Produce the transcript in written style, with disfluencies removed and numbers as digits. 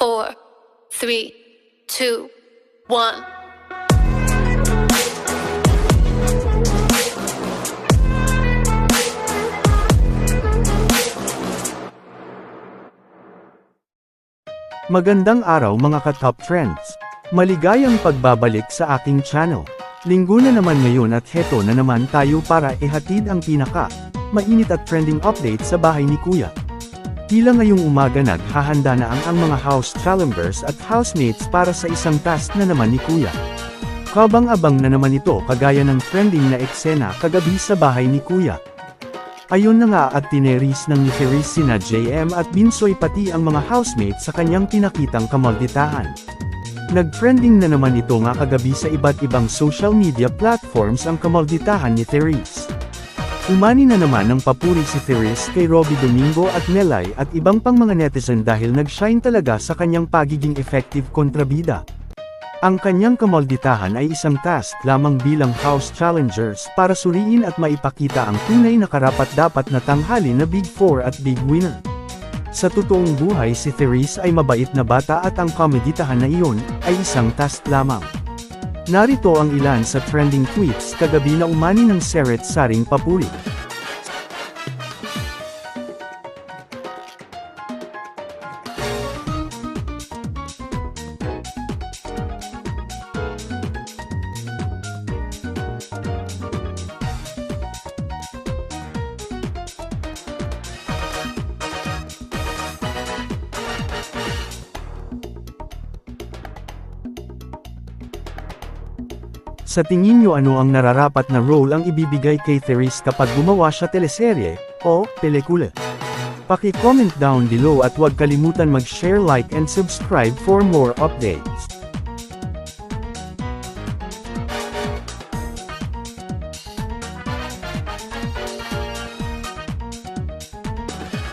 4, 3, 2, 1. Magandang araw mga ka-top trends. Maligayang pagbabalik sa aking channel. Linggo na naman ngayon at heto na naman tayo para ihatid ang mainit at trending update sa bahay ni Kuya. Tila ngayong umaga naghahanda na ang mga house challengers at housemates para sa isang task na naman ni Kuya. Kabang-abang na naman ito kagaya ng trending na eksena kagabi sa bahay ni Kuya. Ayon na nga at tineris ng ni Therese sina JM at Binsoy pati ang mga housemates sa kanyang pinakitang kamalditahan. Nag-trending na naman ito nga kagabi sa iba't ibang social media platforms ang kamalditahan ni Therese. Umani na naman ng papuri si Therese kay Robby Domingo at Nelay at ibang pang mga netizen dahil nag-shine talaga sa kanyang pagiging effective kontrabida. Ang kanyang kamalditahan ay isang task lamang bilang house challengers para suriin at maipakita ang tunay na karapat-dapat na tanghali na Big Four at Big Winner. Sa totoong buhay si Therese ay mabait na bata at ang kamalditahan na iyon ay isang task lamang. Narito ang ilan sa trending tweets kagabi na umani ng Seret Saring papuri. Sa tingin nyo ano ang nararapat na role ang ibibigay kay Therese kapag gumawa siya teleserye o pelikula? Paki-comment down below at huwag kalimutan mag-share, like and subscribe for more updates.